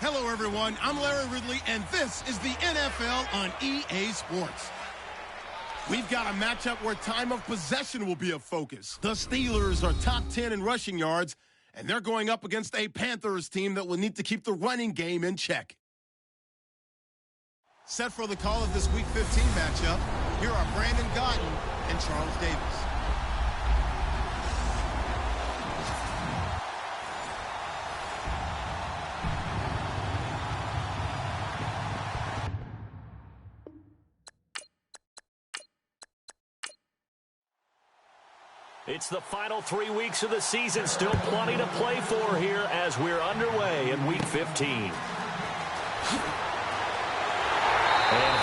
Hello, everyone. I'm Larry Ridley, and this is the NFL on EA Sports. We've got a matchup where time of possession will be a focus. The Steelers are top 10 in rushing yards, and they're going up against a Panthers team that will need to keep the running game in check. Set for the call of this Week 15 matchup, here are Brandon Gaudin and Charles Davis. It's the final 3 weeks of the season. Still plenty to play for here as we're underway in Week 15. And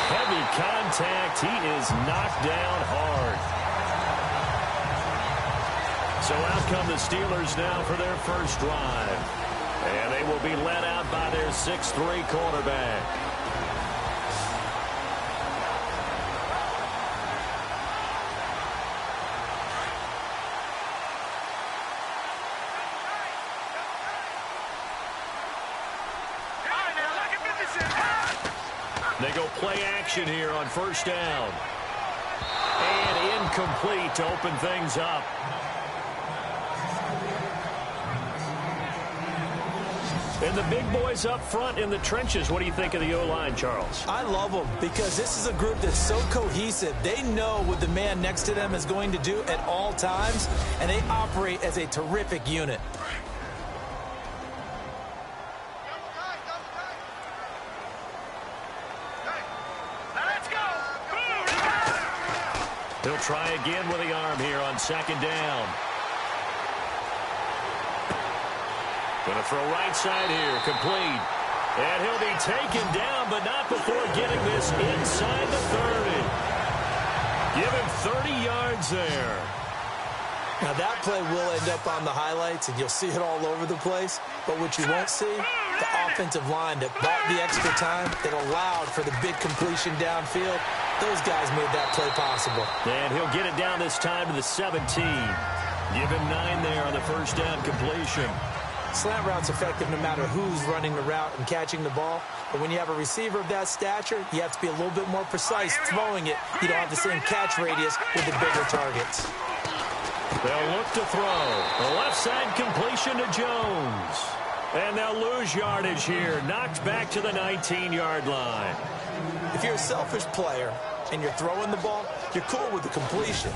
heavy contact. He is knocked down hard. So out come the Steelers now for their first drive. And they will be led out by their 6'3" quarterback. They go play action here on first down. And incomplete to open things up. And the big boys up front in the trenches. What do you think of the O-line, Charles? I love them because this is a group that's so cohesive. They know what the man next to them is going to do at all times, and they operate as a terrific unit. He'll try again with the arm here on second down. Going to throw right side here, complete. And he'll be taken down, but not before getting this inside the 30. Give him 30 yards there. Now that play will end up on the highlights, and you'll see it all over the place. But what you won't see, the offensive line that bought the extra time, that allowed for the big completion downfield. Those guys made that play possible. And he'll get it down this time to the 17. Give him 9 there on the first down completion. Slant route's effective no matter who's running the route and catching the ball. But when you have a receiver of that stature, you have to be a little bit more precise throwing it. You don't have the same catch radius with the bigger targets. They'll look to throw. The left side completion to Jones. And they'll lose yardage here. Knocked back to the 19-yard line. If you're a selfish player and you're throwing the ball, you're cool with the completion.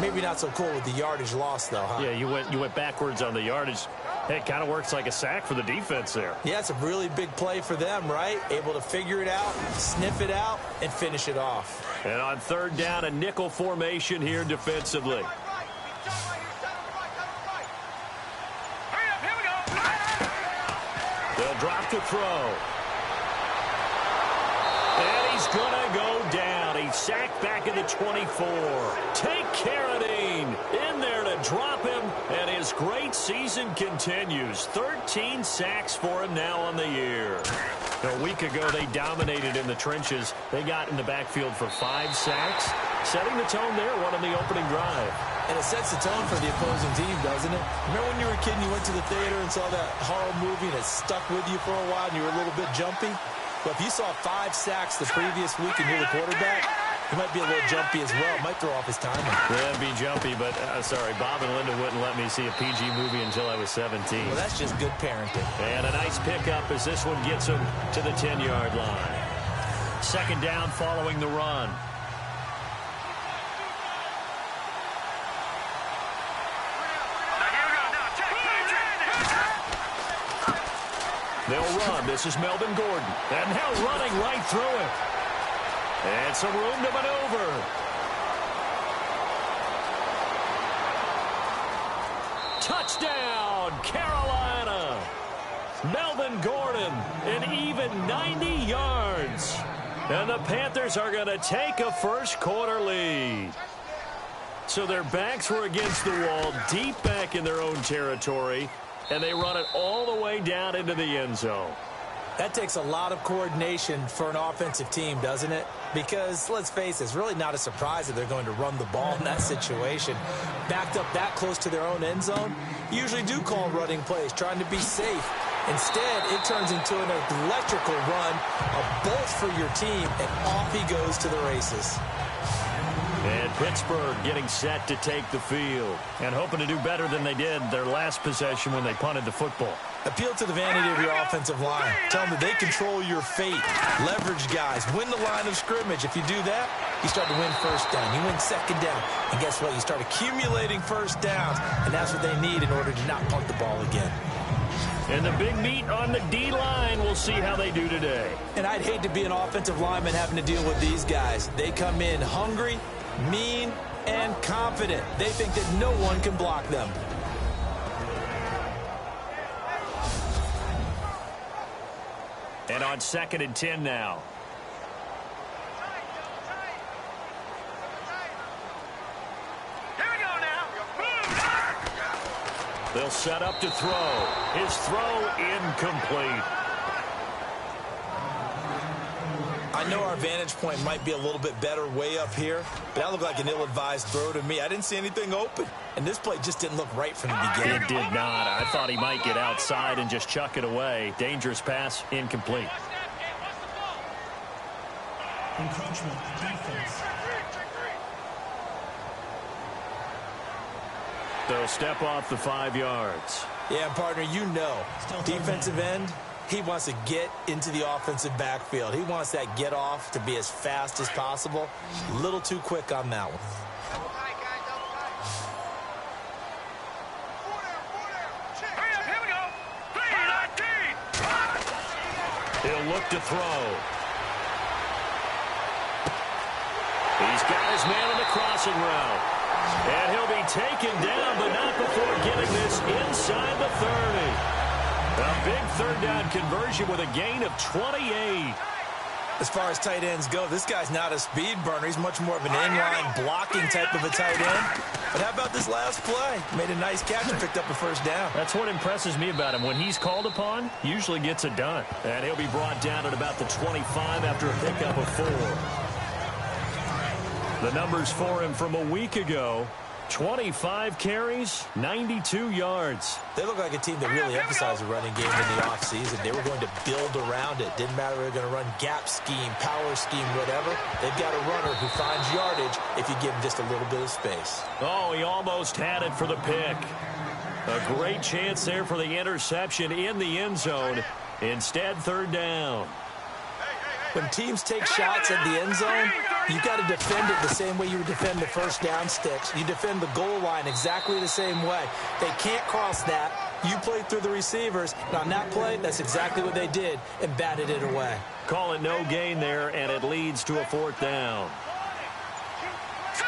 Maybe not so cool with the yardage loss, though, huh? Yeah, you went backwards on the yardage. Hey, it kind of works like a sack for the defense there. Yeah, it's a really big play for them, right? Able to figure it out, sniff it out, and finish it off. And on third down, a nickel formation here defensively. They'll drop to throw. And he's going to go down. He's sacked back at the 24. Take Carradine in there to drop him. And his great season continues. 13 sacks for him now on the year. A week ago, they dominated in the trenches. They got in the backfield for 5 sacks. Setting the tone there, one on the opening drive. And it sets the tone for the opposing team, doesn't it? Remember when you were a kid and you went to the theater and saw that horror movie and it stuck with you for a while and you were a little bit jumpy? But if you saw 5 sacks the previous week and you're the quarterback, you might be a little jumpy as well. Might throw off his timing. Yeah, it'd be jumpy, but sorry, Bob and Linda wouldn't let me see a PG movie until I was 17. Well, that's just good parenting. And a nice pickup as this one gets him to the 10-yard line. Second down following the run. They'll run. This is Melvin Gordon. And now running right through it. And some room to maneuver. Touchdown, Carolina. Melvin Gordon, an even 90 yards. And the Panthers are going to take a first quarter lead. So their backs were against the wall, deep back in their own territory. And they run it all the way down into the end zone. That takes a lot of coordination for an offensive team, doesn't it? Because, let's face it, it's really not a surprise that they're going to run the ball in that situation. Backed up that close to their own end zone, you usually do call running plays, trying to be safe. Instead, it turns into an electrical run, a bolt for your team, and off he goes to the races. And Pittsburgh getting set to take the field and hoping to do better than they did their last possession when they punted the football. Appeal to the vanity of your offensive line. Tell them that they control your fate. Leverage guys. Win the line of scrimmage. If you do that, you start to win first down. You win second down. And guess what? You start accumulating first downs. And that's what they need in order to not punt the ball again. And the big meat on the D-line. We'll see how they do today. And I'd hate to be an offensive lineman having to deal with these guys. They come in hungry, mean, and confident. They think that no one can block them. And on 2nd and 10 now. Here we go now. They'll set up to throw. His throw incomplete. I know our vantage point might be a little bit better way up here, but that looked like an ill-advised throw to me. I didn't see anything open, and this play just didn't look right from the beginning. It did not. I thought he might get outside and just chuck it away. Dangerous pass, incomplete. Encroachment, defense. They'll step off the 5 yards. Yeah, partner, you know, defensive end, he wants to get into the offensive backfield. He wants that get off to be as fast as possible. A little too quick on that one. Here we go. He'll look to throw. He's got his man on the crossing route. And he'll be taken down, but not before getting this inside the 30. A big third down conversion with a gain of 28. As far as tight ends go, this guy's not a speed burner. He's much more of an inline blocking type of a tight end. But how about this last play? Made a nice catch and picked up a first down. That's what impresses me about him. When he's called upon, usually gets it done. And he'll be brought down at about the 25 after a pickup of 4. The numbers for him from a week ago: 25 carries, 92 yards. They look like a team that really emphasized the running game in the offseason. They were going to build around it. Didn't matter if they were going to run gap scheme, power scheme, whatever. They've got a runner who finds yardage if you give him just a little bit of space. Oh, he almost had it for the pick. A great chance there for the interception in the end zone. Instead, third down. When teams take shots at the end zone, you've got to defend it the same way you would defend the first down sticks. You defend the goal line exactly the same way. They can't cross that. You play through the receivers. And on that play, that's exactly what they did and batted it away. Call it no gain there, and it leads to a 4th down.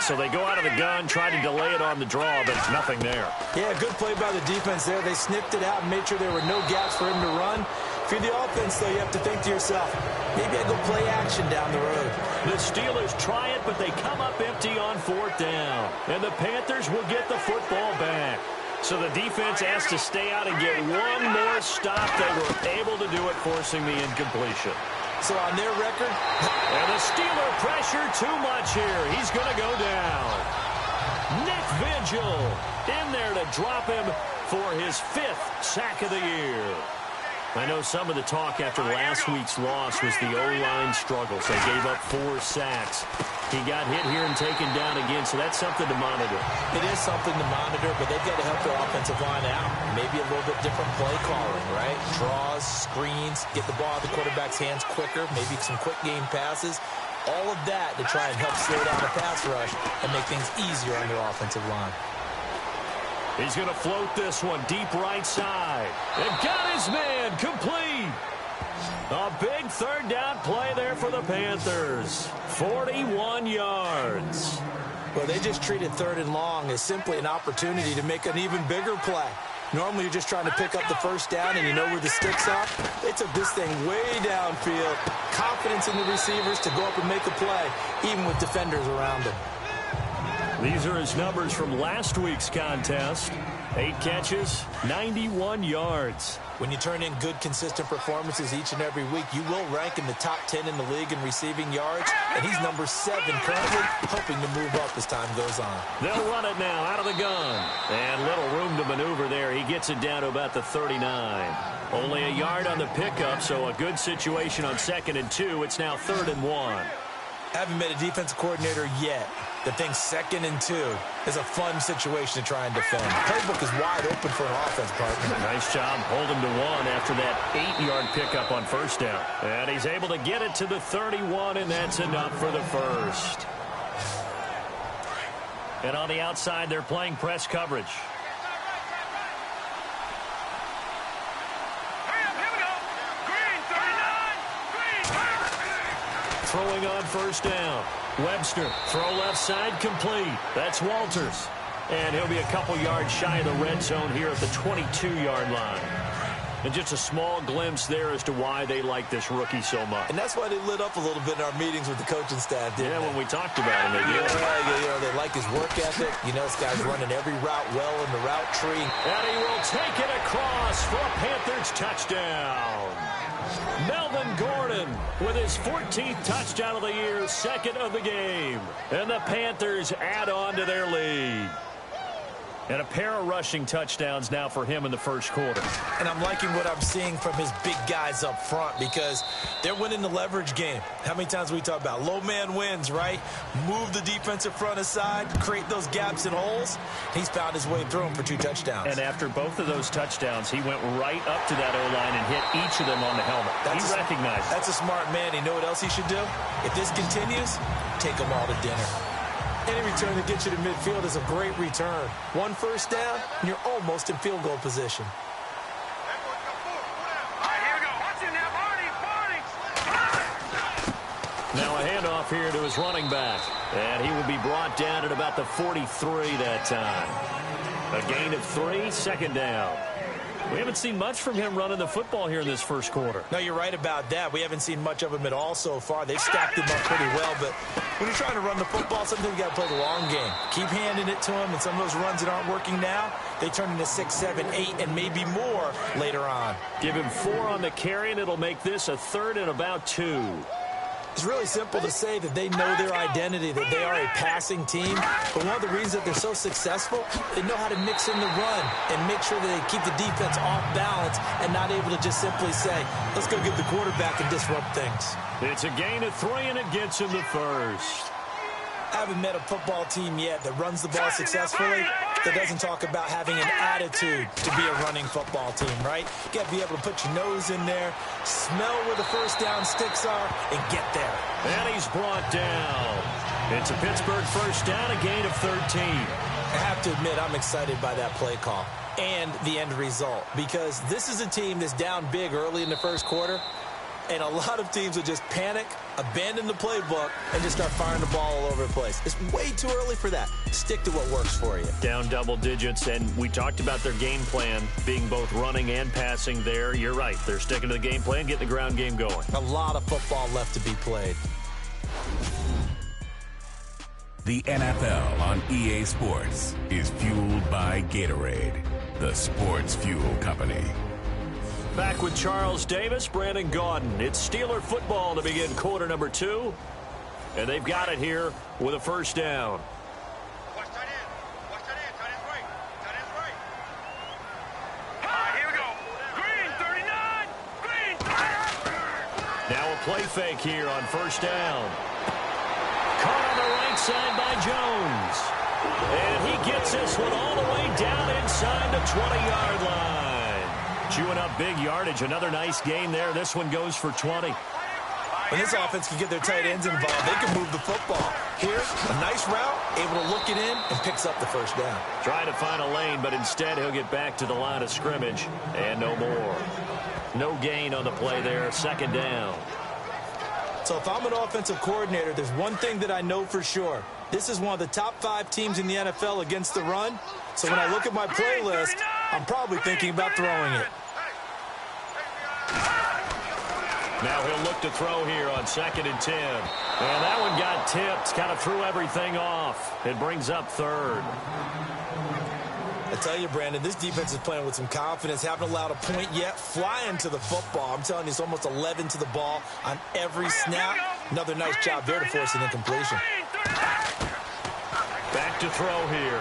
So they go out of the gun, try to delay it on the draw, but it's nothing there. Yeah, good play by the defense there. They sniffed it out and made sure there were no gaps for him to run. If you're the offense, though, you have to think to yourself, maybe I go play action down the road. The Steelers try it, but they come up empty on 4th down. And the Panthers will get the football back. So the defense has to stay out and get one more stop. They were able to do it, forcing the incompletion. So on their record, and the Steeler pressure too much here. He's going to go down. Nick Vigil in there to drop him for his 5th sack of the year. I know some of the talk after last week's loss was the O-line struggles. They gave up 4 sacks. He got hit here and taken down again, so that's something to monitor. It is something to monitor, but they've got to help their offensive line out. Maybe a little bit different play calling, right? Draws, screens, get the ball out of the quarterback's hands quicker, maybe some quick game passes. All of that to try and help slow down the pass rush and make things easier on their offensive line. He's going to float this one deep right side. And got his man complete. A big third down play there for the Panthers. 41 yards. Well, they just treated 3rd and long as simply an opportunity to make an even bigger play. Normally, you're just trying to pick up the first down and you know where the sticks are. They took this thing way downfield. Confidence in the receivers to go up and make a play, even with defenders around them. These are his numbers from last week's contest. 8 catches, 91 yards. When you turn in good, consistent performances each and every week, you will rank in the top 10 in the league in receiving yards. And he's number 7 currently, hoping to move up as time goes on. They'll run it now out of the gun. And little room to maneuver there. He gets it down to about the 39. Only a yard on the pickup, so a good situation on 2nd and 2. It's now 3rd and 1. Haven't met a defensive coordinator yet that thinks 2nd and 2 is a fun situation to try and defend. The playbook is wide open for an offense, partner. Nice job holding to 1 after that 8-yard pickup on 1st down. And he's able to get it to the 31, and that's enough for the first. And on the outside, they're playing press coverage. Throwing on 1st down. Webster, throw left side, complete. That's Walters. And he'll be a couple yards shy of the red zone here at the 22-yard line. And just a small glimpse there as to why they like this rookie so much. And that's why they lit up a little bit in our meetings with the coaching staff, didn't they? When we talked about him, they did. Yeah, they like his work ethic. You know, this guy's running every route well in the route tree. And he will take it across for a Panthers touchdown. Melvin Gordon with his 14th touchdown of the year, 2nd of the game. And the Panthers add on to their lead. And a pair of rushing touchdowns now for him in the first quarter. And I'm liking what I'm seeing from his big guys up front because they're winning the leverage game. How many times we talk about low man wins, right? Move the defensive front aside, create those gaps and holes. He's found his way through them for 2 touchdowns. And after both of those touchdowns, he went right up to that O-line and hit each of them on the helmet. He recognized it. That's a smart man. You know what else he should do? If this continues, take them all to dinner. Any return that gets you to midfield is a great return. 1 first down, and you're almost in field goal position. Now a handoff here to his running back. And he will be brought down at about the 43 that time. A gain of 3, 2nd down. We haven't seen much from him running the football here in this first quarter. No, you're right about that. We haven't seen much of him at all so far. They've stacked him up pretty well, but when you're trying to run the football, sometimes you got to play the long game. Keep handing it to him, and some of those runs that aren't working now, they turn into 6, 7, 8, and maybe more later on. Give him 4 on the carry, and it'll make this a 3rd and about 2. It's really simple to say that they know their identity, that they are a passing team. But one of the reasons that they're so successful, they know how to mix in the run and make sure that they keep the defense off balance and not able to just simply say, let's go get the quarterback and disrupt things. It's a gain of 3, and it gets him the first. I haven't met a football team yet that runs the ball successfully that doesn't talk about having an attitude to be a running football team, right? You got to be able to put your nose in there, smell where the first down sticks are, and get there. And he's brought down. It's a Pittsburgh first down, a gain of 13. I have to admit, I'm excited by that play call and the end result because this is a team that's down big early in the first quarter. And a lot of teams will just panic, abandon the playbook, and just start firing the ball all over the place. It's way too early for that. Stick to what works for you. Down double digits, and we talked about their game plan being both running and passing there. You're right. They're sticking to the game plan, getting the ground game going. A lot of football left to be played. The NFL on EA Sports is fueled by Gatorade, the sports fuel company. Back with Charles Davis, Brandon Gaudin. It's Steeler football to begin quarter number 2. And they've got it here with a first down. Watch tight end. Watch tight end. Tight end's right. Tight end's right. Here we go. Green, 39. Green. Now a play fake here on first down. Caught on the right side by Jones. And he gets this one all the way down inside the 20-yard line. Chewing up big yardage. Another nice gain there. This one goes for 20. When this offense can get their tight ends involved, they can move the football. Here, a nice route, able to look it in, and picks up the first down. Trying to find a lane, but instead he'll get back to the line of scrimmage. And no more. No gain on the play there. 2nd down. So if I'm an offensive coordinator, there's one thing that I know for sure. This is one of the top 5 teams in the NFL against the run. So when I look at my playlist, I'm probably thinking about throwing it. Now he'll look to throw here on 2nd and 10. And that one got tipped, kind of threw everything off. It brings up 3rd. I tell you, Brandon, this defense is playing with some confidence. Haven't allowed a point yet. Flying to the football. I'm telling you, it's almost 11 to the ball on every snap. Another nice job there to force an incompletion. Back to throw here.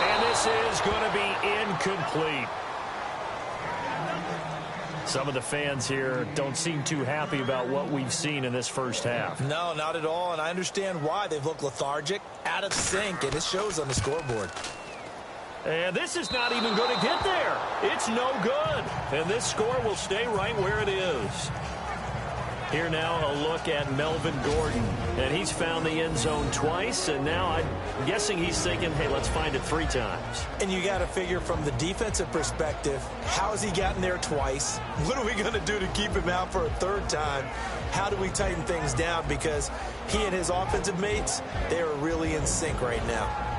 And this is going to be incomplete. Some of the fans here don't seem too happy about what we've seen in this first half. No, not at all, and I understand why. They've looked lethargic, out of sync, and it shows on the scoreboard. And this is not even going to get there. It's no good. And this score will stay right where it is. Here now a look at Melvin Gordon. And he's found the end zone twice. And now I'm guessing he's thinking, hey, let's find it 3 times. And you got to figure from the defensive perspective, how has he gotten there twice? What are we going to do to keep him out for a 3rd time? How do we tighten things down? Because he and his offensive mates, they are really in sync right now.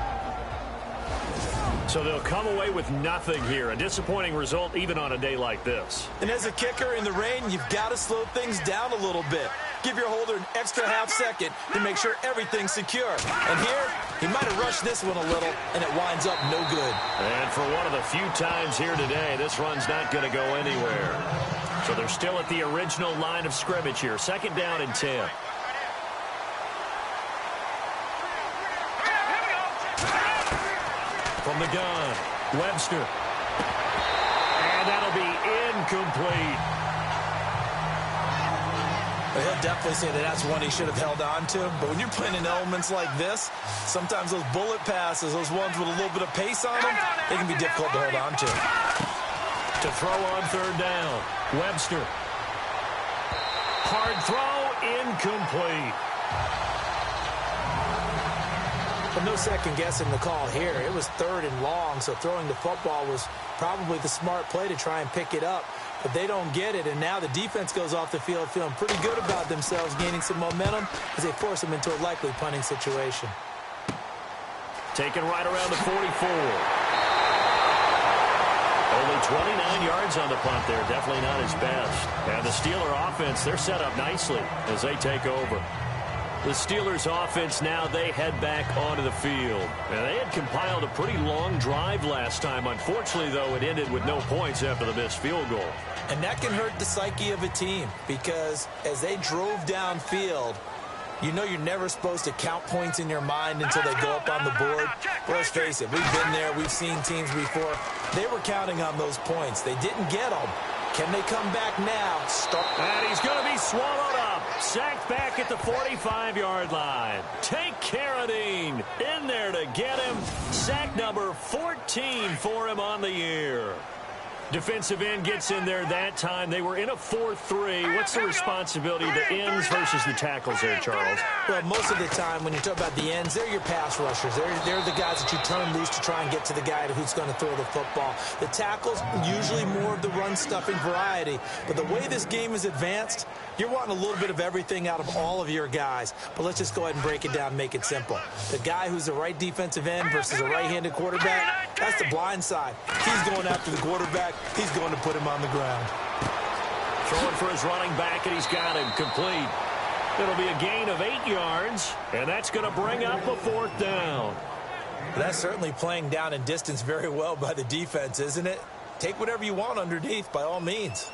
So they'll come away with nothing here. A disappointing result even on a day like this. And as a kicker in the rain, you've got to slow things down a little bit. Give your holder an extra half second to make sure everything's secure. And here, he might have rushed this one a little, and it winds up no good. And for one of the few times here today, this run's not going to go anywhere. So they're still at the original line of scrimmage here. 2nd down and 10. From the gun, Webster. And that'll be incomplete. Well, he'll definitely say that that's one he should have held on to. But when you're playing in elements like this, sometimes those bullet passes, those ones with a little bit of pace on them, they can be difficult to hold on to. To throw on 3rd down, Webster. Hard throw, incomplete. But no second guessing the call here. It was 3rd and long, so throwing the football was probably the smart play to try and pick it up. But they don't get it, and now the defense goes off the field feeling pretty good about themselves, gaining some momentum as they force them into a likely punting situation. Taken right around the 44. Only 29 yards on the punt there. Definitely not his best. And the Steeler offense, they're set up nicely as they take over. The Steelers offense now, they head back onto the field. And they had compiled a pretty long drive last time. Unfortunately, though, it ended with no points after the missed field goal. And that can hurt the psyche of a team because as they drove downfield, you know you're never supposed to count points in your mind until they go up on the board. But let's face it, we've been there. We've seen teams before. They were counting on those points. They didn't get them. Can they come back now? And he's going to be swallowed up. Sacked back at the 45-yard line. Take Carradine in there to get him. Sack number 14 for him on the year. Defensive end gets in there that time. They were in a 4-3. What's the responsibility of the ends versus the tackles there, Charles? Well, most of the time when you talk about the ends, they're your pass rushers. They're the guys that you turn loose to try and get to the guy who's going to throw the football. The tackles, usually more of the run-stuffing variety. But the way this game is advanced, you're wanting a little bit of everything out of all of your guys. But let's just go ahead and break it down and make it simple. The guy who's the right defensive end versus a right-handed quarterback, that's the blind side. He's going after the quarterback. He's going to put him on the ground. Throwing for his running back, and he's got him complete. It'll be a gain of 8 yards, and that's going to bring up a 4th down. That's certainly playing down in distance very well by the defense, isn't it? Take whatever you want underneath, by all means.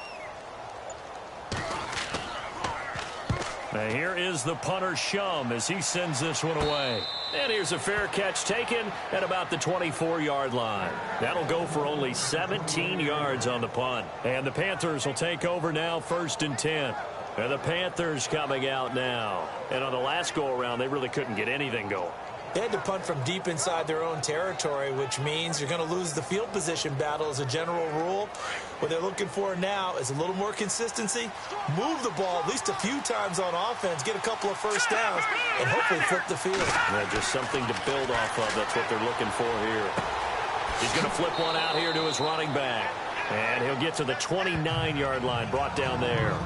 Now here is the punter, Shum, as he sends this one away. And here's a fair catch taken at about the 24-yard line. That'll go for only 17 yards on the punt. And the Panthers will take over now, 1st and 10. And the Panthers coming out now. And on the last go-around, they really couldn't get anything going. They had to punt from deep inside their own territory, which means you're going to lose the field position battle as a general rule. What they're looking for now is a little more consistency, move the ball at least a few times on offense, get a couple of first downs, and hopefully flip the field. Yeah, just something to build off of. That's what they're looking for here. He's going to flip one out here to his running back. And he'll get to the 29-yard line, brought down there.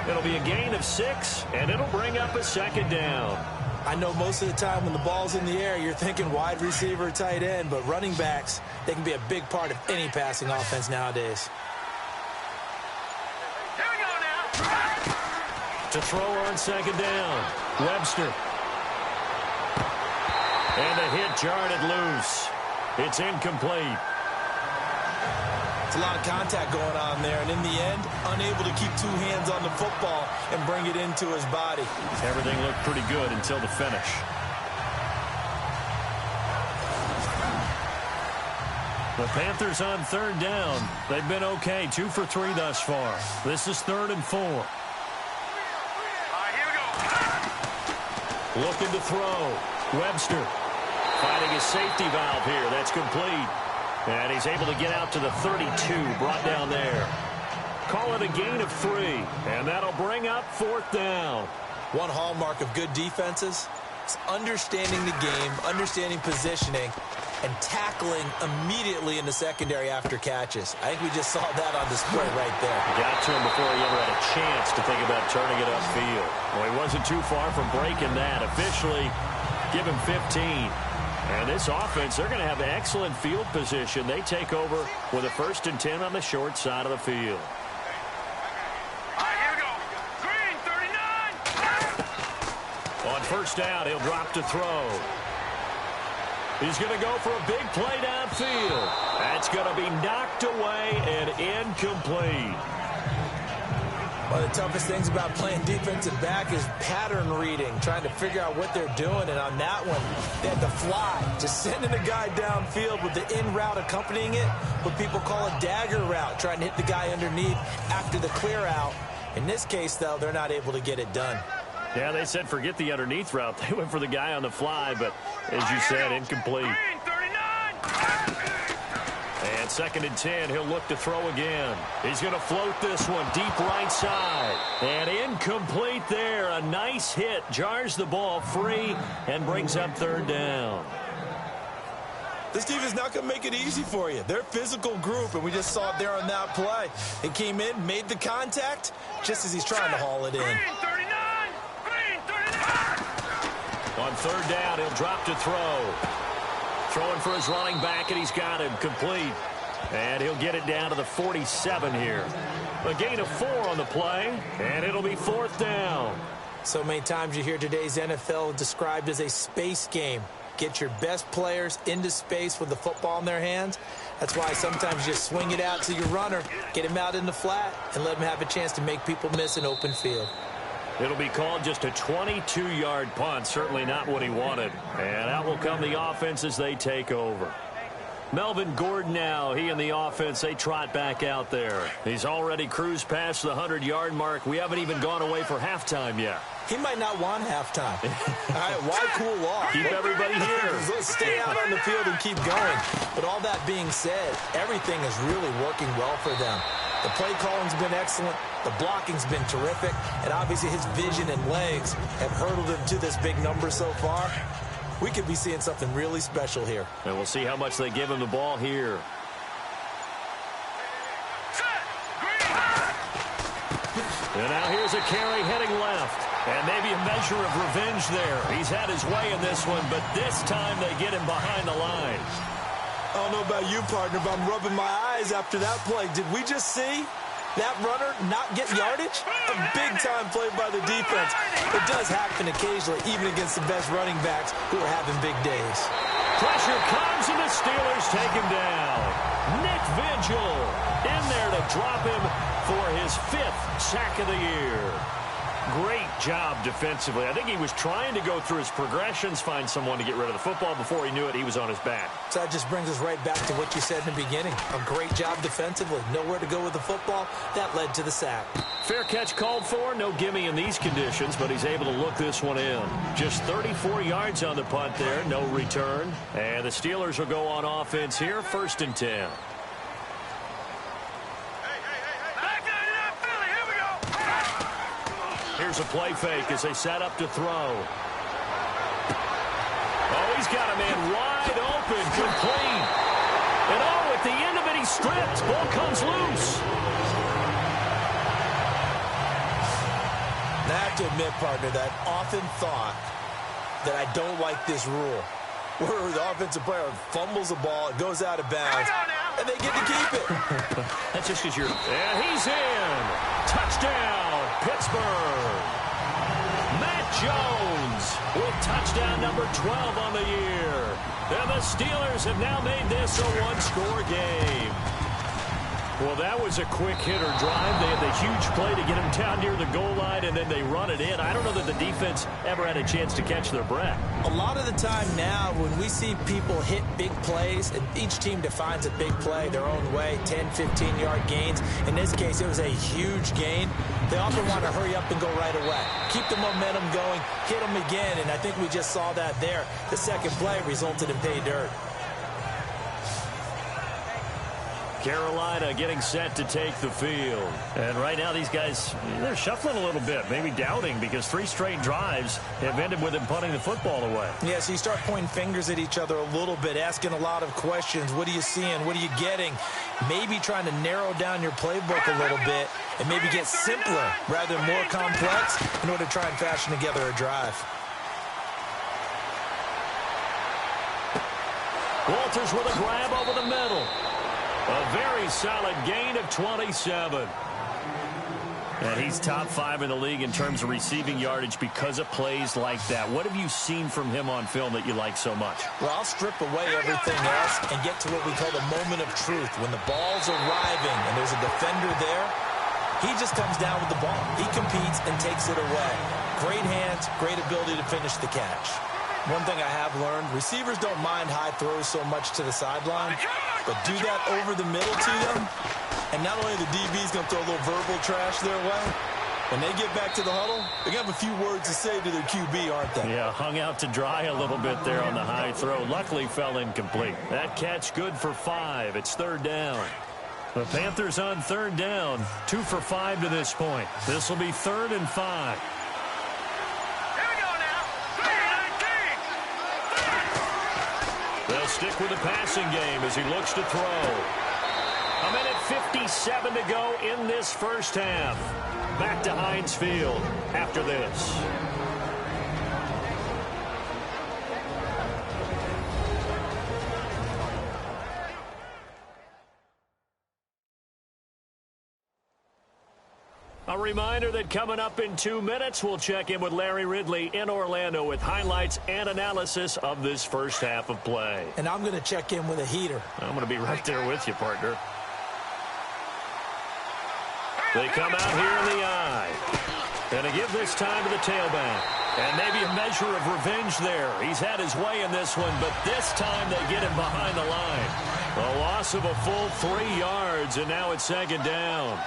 It'll be a gain of 6, and it'll bring up a 2nd down. I know most of the time when the ball's in the air, you're thinking wide receiver, tight end, but running backs, they can be a big part of any passing offense nowadays. Here we go now. To throw on second down. Webster. And the hit jarred it loose. It's incomplete. It's a lot of contact going on there, and in the end, unable to keep two hands on the football and bring it into his body. Everything looked pretty good until the finish. The Panthers on third down. They've been okay, 2 for 3 thus far. This is 3rd and 4. Looking to throw. Webster finding his safety valve here. That's complete. And he's able to get out to the 32, brought down there. Call it a gain of 3, and that'll bring up 4th down. One hallmark of good defenses is understanding the game, understanding positioning, and tackling immediately in the secondary after catches. I think we just saw that on display right there. Got to him before he ever had a chance to think about turning it upfield. Well, he wasn't too far from breaking that. Officially, give him 15. And this offense, they're going to have excellent field position. They take over with a 1st and 10 on the short side of the field. All right, here we go. Green, 39. On 1st down, he'll drop to throw. He's going to go for a big play downfield. That's going to be knocked away and incomplete. One of the toughest things about playing defensive back is pattern reading, trying to figure out what they're doing. And on that one, they had to fly, just sending a guy downfield with the in route accompanying it, what people call a dagger route, trying to hit the guy underneath after the clear out. In this case, though, they're not able to get it done. Yeah, they said forget the underneath route. They went for the guy on the fly, but as you said, incomplete. Green, 39. And 2nd and 10, he'll look to throw again. He's going to float this one deep right side. And incomplete there. A nice hit. Jars the ball free and brings up 3rd down. This team is not going to make it easy for you. They're a physical group, and we just saw it there on that play. It came in, made the contact, just as he's trying to haul it in. Green, 39. Green, 39. On 3rd down, he'll drop to throw. Throwing for his running back, and he's got him complete. And he'll get it down to the 47 here. A gain of 4 on the play, and it'll be 4th down. So many times you hear today's NFL described as a space game. Get your best players into space with the football in their hands. That's why sometimes you swing it out to your runner, get him out in the flat, and let him have a chance to make people miss an open field. It'll be called just a 22-yard punt. Certainly not what he wanted. And out will come the offense as they take over. Melvin Gordon now, he and the offense, they trot back out there. He's already cruised past the 100-yard mark. We haven't even gone away for halftime yet. He might not want halftime. All right, why cool off? Keep everybody here. Let's stay out on the field and keep going. But all that being said, everything is really working well for them. The play calling's been excellent. The blocking's been terrific. And obviously his vision and legs have hurdled him to this big number so far. We could be seeing something really special here. And we'll see how much they give him the ball here. And now here's a carry heading left. And maybe a measure of revenge there. He's had his way in this one, but this time they get him behind the line. I don't know about you, partner, but I'm rubbing my eyes after that play. Did we just see that runner not get yardage? A big-time play by the defense. It does happen occasionally, even against the best running backs who are having big days. Pressure comes, and the Steelers take him down. Nick Vigil in there to drop him for his 5th sack of the year. Great job defensively. I think he was trying to go through his progressions, find someone to get rid of the football. Before he knew it, he was on his back. So that just brings us right back to what you said in the beginning. A great job defensively. Nowhere to go with the football. That led to the sack. Fair catch called for. No gimme in these conditions, but he's able to look this one in. Just 34 yards on the punt there. No return. And the Steelers will go on offense here. 1st and 10. Here's a play fake as they set up to throw. Oh, he's got a man wide open, complete. And oh, at the end of it, he's stripped. Ball comes loose. Now, I have to admit, partner, that I've often thought that I don't like this rule, where the offensive player fumbles the ball, it goes out of bounds, and they get to keep it. That's just because you're... And he's in. Touchdown, Pittsburgh. Matt Jones with touchdown number 12 on the year. And the Steelers have now made this a one-score game. Well, that was a quick hitter drive. They had the huge play to get him down near the goal line, and then they run it in. I don't know that the defense ever had a chance to catch their breath. A lot of the time now, when we see people hit big plays, and each team defines a big play their own way, 10, 15-yard gains. In this case, it was a huge gain. They often want to hurry up and go right away. Keep the momentum going, hit them again, and I think we just saw that there. The second play resulted in pay dirt. Carolina getting set to take the field. And right now these guys, they're shuffling a little bit, maybe doubting, because 3 straight drives have ended with them punting the football away. Yeah, so you start pointing fingers at each other a little bit, asking a lot of questions. What are you seeing? What are you getting? Maybe trying to narrow down your playbook a little bit and maybe get simpler rather than more complex in order to try and fashion together a drive. Walters with a grab over the middle. A very solid gain of 27. And he's top 5 in the league in terms of receiving yardage because of plays like that. What have you seen from him on film that you like so much? Well, I'll strip away everything else and get to what we call the moment of truth. When the ball's arriving and there's a defender there, he just comes down with the ball. He competes and takes it away. Great hands, great ability to finish the catch. One thing I have learned, receivers don't mind high throws so much to the sideline, but do that over the middle to them, and not only the DB's going to throw a little verbal trash their way, when they get back to the huddle, they're going to have a few words to say to their QB, aren't they? Yeah, hung out to dry a little bit there on the high throw. Luckily fell incomplete. That catch good for 5. It's 3rd down. The Panthers on 3rd down. 2 for 5 to this point. This will be 3rd and 5. They'll stick with the passing game as he looks to throw. 1:57 to go in this first half. Back to Heinz Field after this. A reminder that coming up in 2 minutes, we'll check in with Larry Ridley in Orlando with highlights and analysis of this first half of play. And I'm going to check in with a heater. I'm going to be right there with you, partner. They come out here in the eye. And to give this time to the tailback. And maybe a measure of revenge there. He's had his way in this one, but this time they get him behind the line. A loss of a full 3 yards, and now it's 2nd down.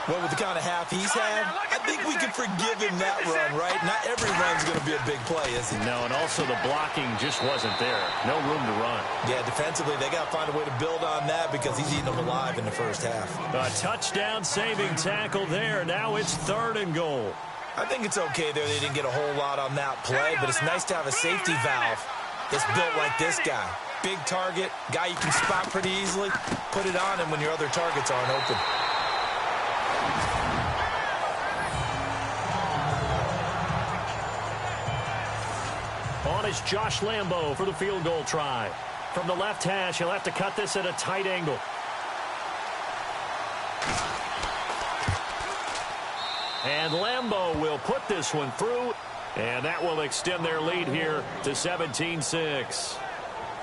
Well, with the kind of half he's had, I think we can forgive him that run, right? Not every run's going to be a big play, is it? No, and also the blocking just wasn't there. No room to run. Yeah, defensively, they got to find a way to build on that because he's eating them alive in the first half. A touchdown-saving tackle there. Now it's 3rd and goal. I think it's okay there. They didn't get a whole lot on that play, but it's nice to have a safety valve that's built like this guy. Big target, guy you can spot pretty easily. Put it on him when your other targets aren't open. On is Josh Lambo for the field goal try. From the left hash, he'll have to cut this at a tight angle. And Lambo will put this one through, and that will extend their lead here to 17-6.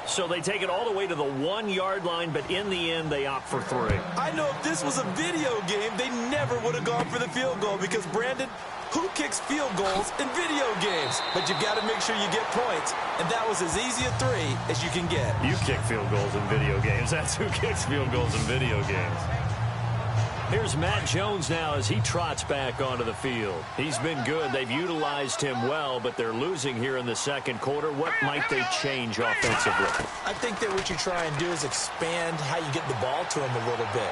So they take it all the way to the 1-yard line, but in the end, they opt for 3. I know if this was a video game, they never would have gone for the field goal because, Brandon, who kicks field goals in video games? But you've got to make sure you get points, and that was as easy a 3 as you can get. You kick field goals in video games. That's who kicks field goals in video games. Here's Matt Jones now as he trots back onto the field. He's been good. They've utilized him well, but they're losing here in the second quarter. What might they change offensively? I think that what you try and do is expand how you get the ball to him a little bit.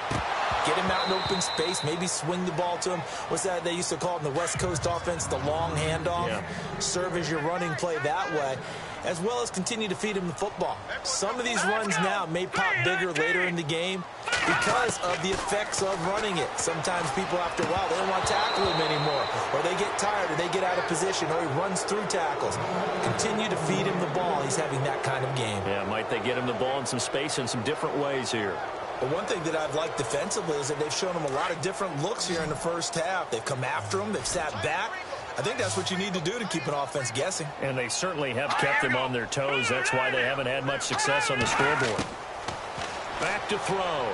Get him out in open space, maybe swing the ball to him. What's that they used to call it in the West Coast offense, the long handoff? Yeah. Serve as your running play that way, as well as continue to feed him the football. Some of these runs now may pop bigger later in the game because of the effects of running it. Sometimes people, after a while, they don't want to tackle him anymore, or they get tired, or they get out of position, or he runs through tackles. Continue to feed him the ball. He's having that kind of game. Yeah, might they get him the ball in some space in some different ways here. But one thing that I've liked defensively is that they've shown them a lot of different looks here in the first half. They've come after them. They've sat back. I think that's what you need to do to keep an offense guessing. And they certainly have kept them on their toes. That's why they haven't had much success on the scoreboard. Back to throw.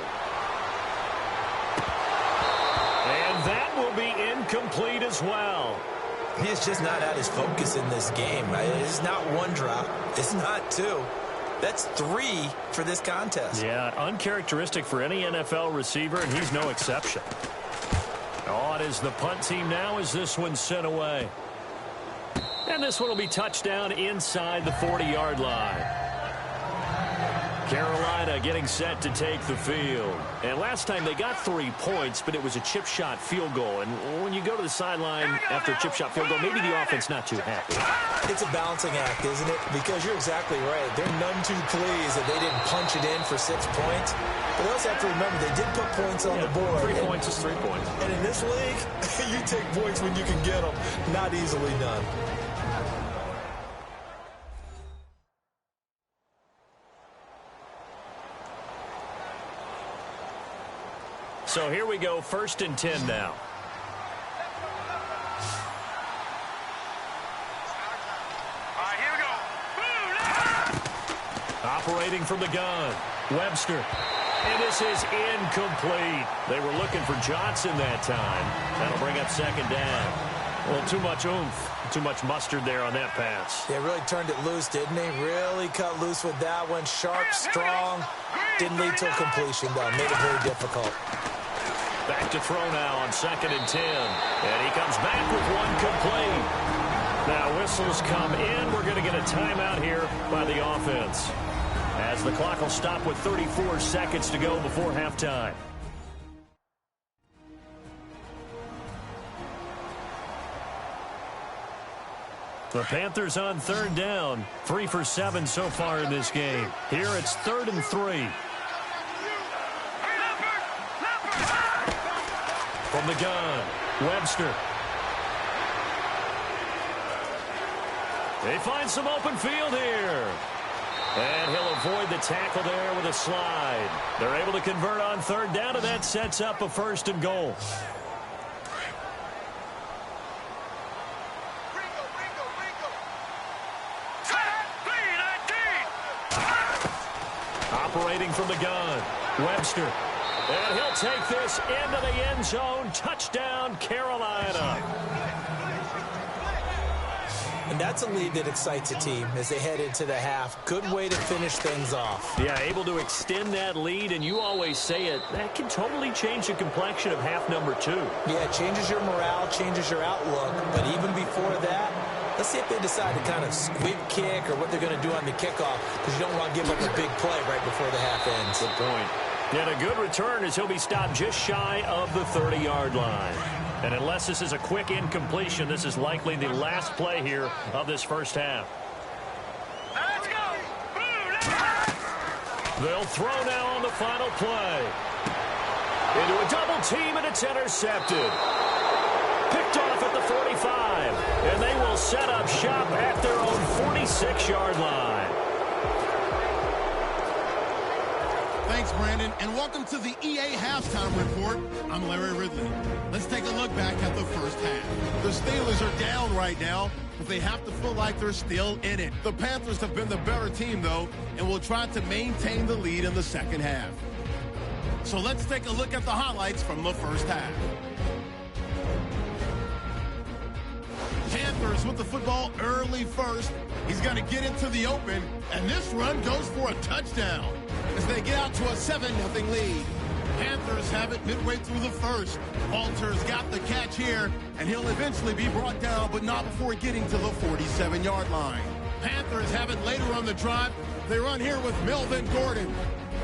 And that will be incomplete as well. He's just not at his focus in this game. It's not one drop. It's not two. That's 3 for this contest. Yeah, uncharacteristic for any NFL receiver, and he's no exception. Oh, it is the punt team now as this one's sent away. And this one will be touchdown inside the 40-yard line. Carolina getting set to take the field. And last time they got 3 points, but it was a chip shot field goal. And when you go to the sideline after a chip shot field goal, maybe the offense not too happy. It's a balancing act, isn't it? Because you're exactly right. They're none too pleased that they didn't punch it in for 6 points. But they also have to remember they did put points on the board. 3 points is 3 points. And in this league, you take points when you can get them. Not easily done. So here we go, 1st and 10 now. All right, here we go. Operating from the gun, Webster. And this is incomplete. They were looking for Johnson that time. That'll bring up 2nd down. Well, too much oomph, too much mustard there on that pass. They really turned it loose, didn't they? Really cut loose with that one. Sharp, strong. Didn't lead to a completion, though. Made it very difficult. Back to throw now on 2nd and 10. And he comes back with one complete. Now whistles come in. We're going to get a timeout here by the offense, as the clock will stop with 34 seconds to go before halftime. The Panthers on 3rd down. 3 for 7 so far in this game. Here it's 3rd and 3. From the gun, Webster. They find some open field here. And he'll avoid the tackle there with a slide. They're able to convert on 3rd down, and that sets up a 1st and goal. Operating from the gun, Webster. And he'll take this into the end zone. Touchdown, Carolina. And that's a lead that excites a team as they head into the half. Good way to finish things off. Yeah, able to extend that lead, and you always say it, that can totally change the complexion of half number 2. Yeah, it changes your morale, changes your outlook. But even before that, let's see if they decide to kind of squib kick or what they're going to do on the kickoff, because you don't want to give up a big play right before the half ends. Good point. And a good return as he'll be stopped just shy of the 30-yard line. And unless this is a quick incompletion, this is likely the last play here of this first half. Let's go. They'll throw now on the final play. Into a double team, and it's intercepted. Picked off at the 45. And they will set up shop at their own 46-yard line. Thanks, Brandon, and welcome to the EA Halftime Report. I'm Larry Ridley. Let's take a look back at the first half. The Steelers are down right now, but they have to feel like they're still in it. The Panthers have been the better team, though, and will try to maintain the lead in the second half. So let's take a look at the highlights from the first half. Panthers with the football early first. He's going to get into the open, and this run goes for a touchdown as they get out to a 7-0 lead. Panthers have it midway through the first. Walter's got the catch here, and he'll eventually be brought down, but not before getting to the 47-yard line. Panthers have it later on the drive. They run here with Melvin Gordon.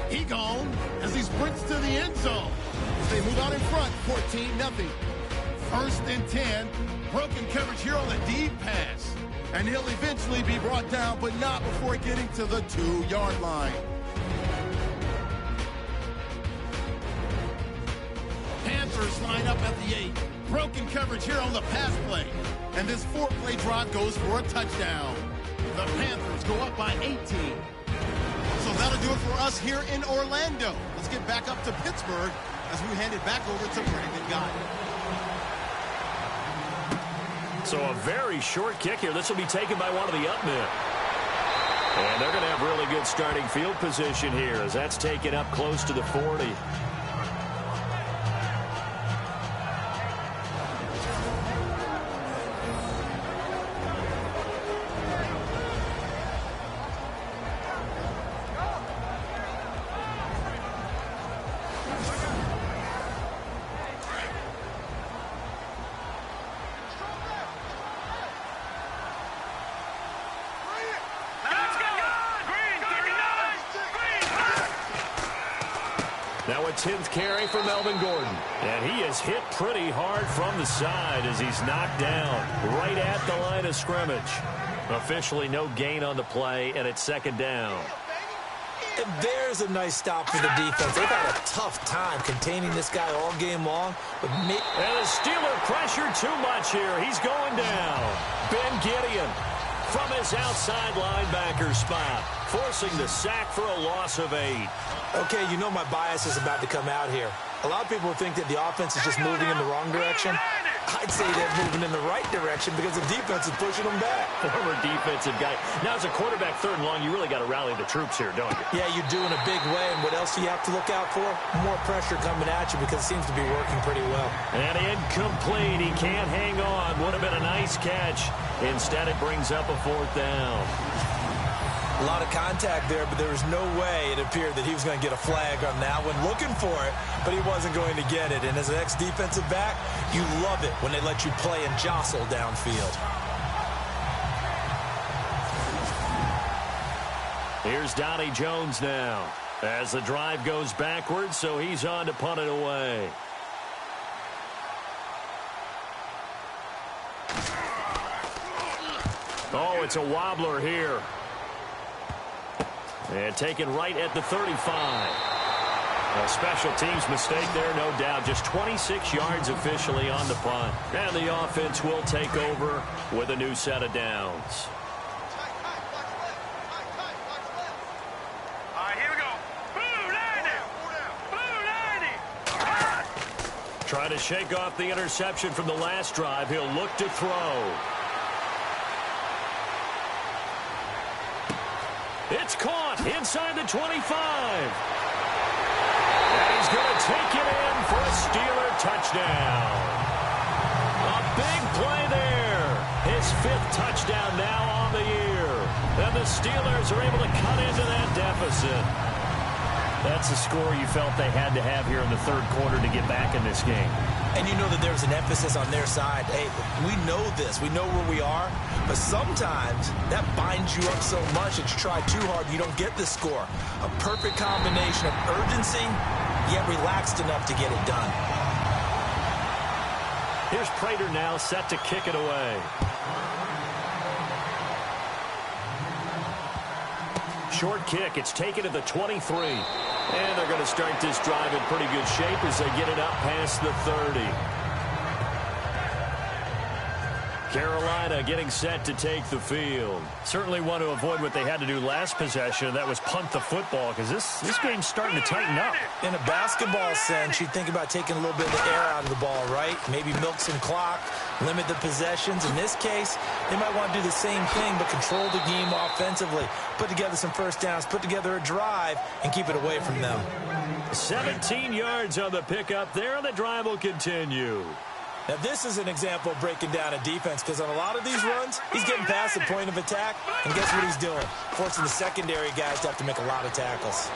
He gone as he sprints to the end zone. As they move out in front, 14-0. 1st and 10. Broken coverage here on the deep pass. And he'll eventually be brought down, but not before getting to the 2-yard line. Panthers line up at the 8. Broken coverage here on the pass play. And this 4-play drive goes for a touchdown. The Panthers go up by 18. So that'll do it for us here in Orlando. Let's get it back up to Pittsburgh as we hand it back over to Brandon Guy. So a very short kick here. This will be taken by one of the up men. And they're going to have really good starting field position here as that's taken up close to the 40. Now a 10th carry for Melvin Gordon. And he is hit pretty hard from the side as he's knocked down right at the line of scrimmage. Officially no gain on the play, and it's second down. And there's a nice stop for the defense. They've had a tough time containing this guy all game long. But and the Steeler pressure too much here. He's going down. Ben Gideon from his outside linebacker spot, forcing the sack for a loss of 8. Okay, you know my bias is about to come out here. A lot of people think that the offense is just moving in the wrong direction. I'd say they're moving in the right direction because the defense is pushing them back. Former defensive guy. Now, as a quarterback, 3rd and long, you really got to rally the troops here, don't you? Yeah, you do in a big way. And what else do you have to look out for? More pressure coming at you because it seems to be working pretty well. And incomplete. He can't hang on. Would have been a nice catch. Instead, it brings up a 4th down. A lot of contact there, but there was no way it appeared that he was going to get a flag on that one. Looking for it, but he wasn't going to get it. And as an ex-defensive back, you love it when they let you play and jostle downfield. Here's Donnie Jones now as the drive goes backwards, so he's on to punt it away. Oh, it's a wobbler here. And taken right at the 35. A special teams mistake there, no doubt. Just 26 yards officially on the punt. And the offense will take over with a new set of downs. All right, here we go. Blue 90. Trying to shake off the interception from the last drive. He'll look to throw. It's caught inside the 25. And he's going to take it in for a Steeler touchdown. A big play there. His 5th touchdown now on the year. And the Steelers are able to cut into that deficit. That's the score you felt they had to have here in the 3rd quarter to get back in this game. And you know that there's an emphasis on their side. Hey, we know this. We know where we are. But sometimes that binds you up so much that you try too hard, you don't get the score. A perfect combination of urgency, yet relaxed enough to get it done. Here's Prater now set to kick it away. Short kick. It's taken to the 23. And they're going to start this drive in pretty good shape as they get it up past the 30. Carolina getting set to take the field. Certainly want to avoid what they had to do last possession. That was punt the football because this game's starting to tighten up. In a basketball sense, you think about taking a little bit of the air out of the ball, right? Maybe milk some clock, limit the possessions. In this case, they might want to do the same thing but control the game offensively. Put together some first downs, put together a drive, and keep it away from them. 17 yards on the pickup there, and the drive will continue. Now, this is an example of breaking down a defense because on a lot of these runs, he's getting past the point of attack, and guess what he's doing? Forcing the secondary guys to have to make a lot of tackles.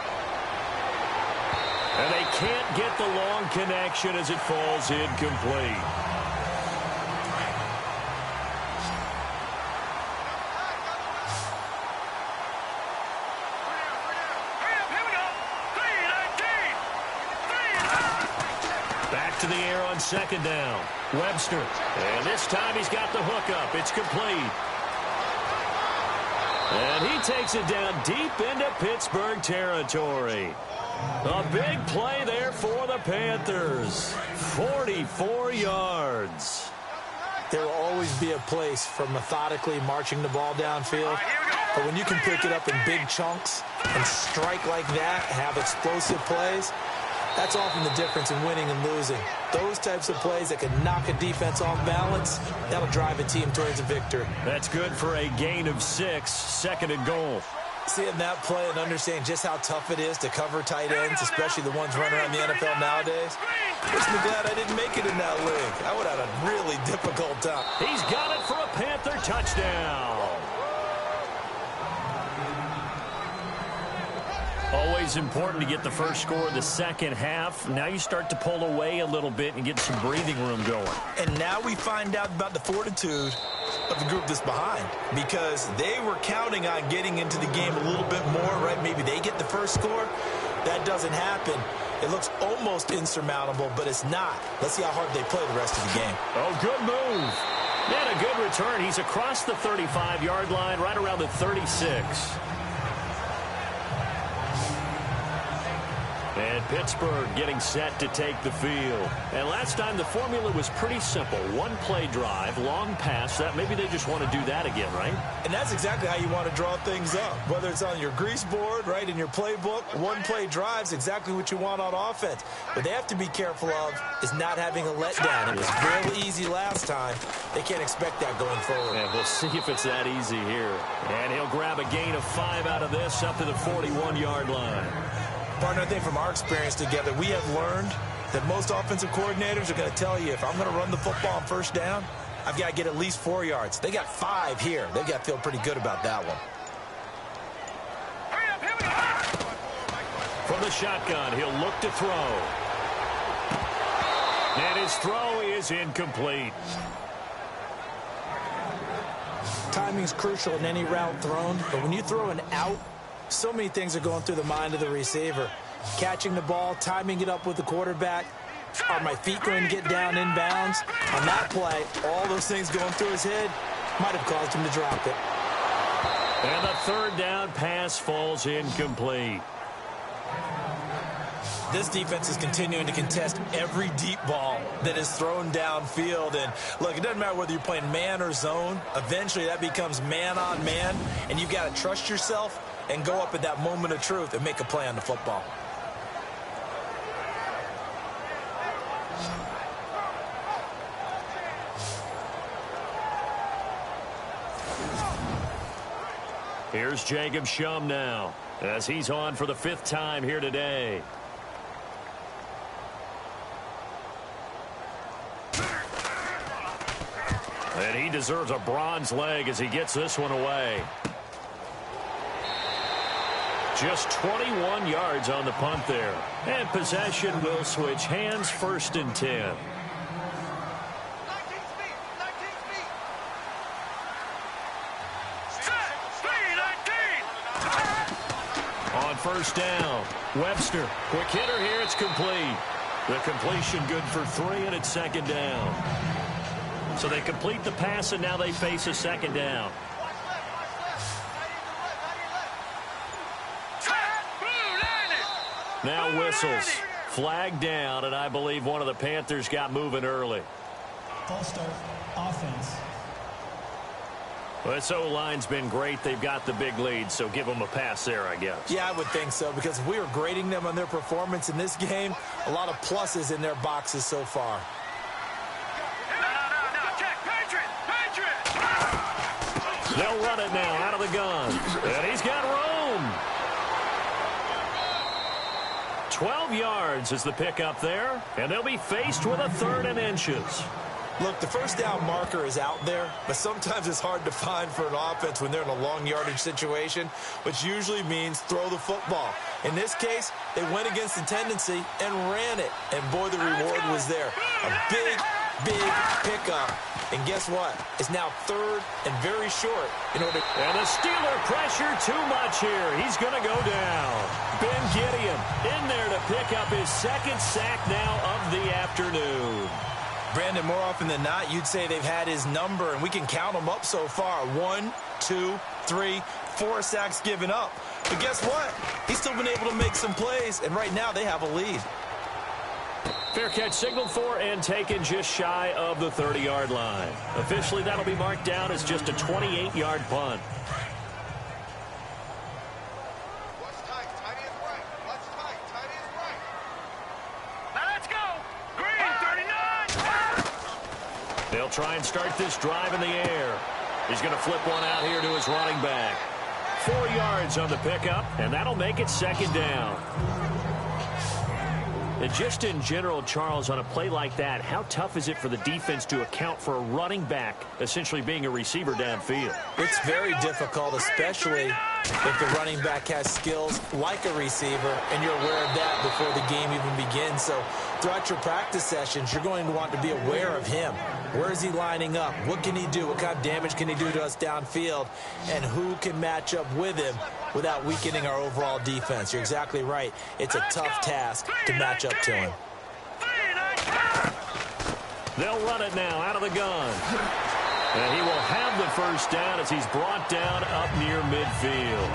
And they can't get the long connection as it falls incomplete. Back to the air on 2nd down. Webster. And this time he's got the hook up. It's complete. And he takes it down deep into Pittsburgh territory. A big play there for the Panthers. 44 yards. There will always be a place for methodically marching the ball downfield. But when you can pick it up in big chunks and strike like that, have explosive plays, that's often the difference in winning and losing. Those types of plays that can knock a defense off balance, that'll drive a team towards a victory. That's good for a gain of 6, 2nd and goal. Seeing that play and understanding just how tough it is to cover tight ends, especially the ones running around the NFL nowadays, makes me glad I didn't make it in that league. I would have had a really difficult time. He's got it for a Panther touchdown. Always important to get the first score of the second half. Now you start to pull away a little bit and get some breathing room going. And now we find out about the fortitude of the group that's behind, because they were counting on getting into the game a little bit more, right? Maybe they get the first score. That doesn't happen. It looks almost insurmountable, but it's not. Let's see how hard they play the rest of the game. Oh, good move. And a good return. He's across the 35-yard line, right around the 36. And Pittsburgh getting set to take the field. And last time the formula was pretty simple. One play drive, long pass. That maybe they just want to do that again, right? And that's exactly how you want to draw things up. Whether it's on your grease board, right, in your playbook, one play drive's exactly what you want on offense. What they have to be careful of is not having a letdown. It was real easy last time. They can't expect that going forward. And we'll see if it's that easy here. And he'll grab a gain of 5 out of this up to the 41-yard line. Partner, I think from our experience together, we have learned that most offensive coordinators are going to tell you, if I'm going to run the football on first down, I've got to get at least 4 yards. They got 5 here. They've got to feel pretty good about that one. From the shotgun, he'll look to throw. And his throw is incomplete. Timing's crucial in any route thrown, but when you throw an out, so many things are going through the mind of the receiver. Catching the ball, timing it up with the quarterback. Are my feet going to get down inbounds? On that play, all those things going through his head might have caused him to drop it. And the third down pass falls incomplete. This defense is continuing to contest every deep ball that is thrown downfield. And look, it doesn't matter whether you're playing man or zone. Eventually that becomes man on man, and you've got to trust yourself and go up at that moment of truth and make a play on the football. Here's Jacob Shum now, as he's on for the 5th time here today. And he deserves a bronze leg as he gets this one away. Just 21 yards on the punt there. And possession will switch hands, 1st and 10. On 1st down, Webster. Quick hitter here, it's complete. The completion good for 3, and it's 2nd down. So they complete the pass, and now they face a 2nd down. Now whistles. Flag down, and I believe one of the Panthers got moving early. False start, offense. Well, this O-line's been great. They've got the big lead, so give them a pass there, I guess. Yeah, I would think so, because if we were grading them on their performance in this game, a lot of pluses in their boxes so far. They'll run it now out of the gun. And he's got room. 12 yards is the pickup there. And they'll be faced with a 3rd and inches. Look, the first down marker is out there, but sometimes it's hard to find for an offense when they're in a long yardage situation, which usually means throw the football. In this case, they went against the tendency and ran it. And boy, the reward was there. A big pickup. And guess what? It's now 3rd and very short in order. And the Steeler pressure too much here. He's going to go down. Ben Gideon in there to pick up his 2nd sack now of the afternoon. Brandon, more often than not, you'd say they've had his number, and we can count them up so far. 1, 2, 3, 4 sacks given up. But guess what? He's still been able to make some plays, and right now they have a lead. Fair catch signaled for and taken just shy of the 30-yard line. Officially, that'll be marked down as just a 28-yard punt. They'll try and start this drive in the air. He's going to flip one out here to his running back. 4 yards on the pickup, and that'll make it second down. And just in general, Charles, on a play like that, how tough is it for the defense to account for a running back essentially being a receiver downfield? It's very difficult, especially if the running back has skills like a receiver, and you're aware of that before the game even begins. So throughout your practice sessions, you're going to want to be aware of him. Where is he lining up? What can he do? What kind of damage can he do to us downfield? And who can match up with him without weakening our overall defense? You're exactly right. It's a tough task to match up to him. They'll run it now out of the gun. And he will have the first down as he's brought down up near midfield.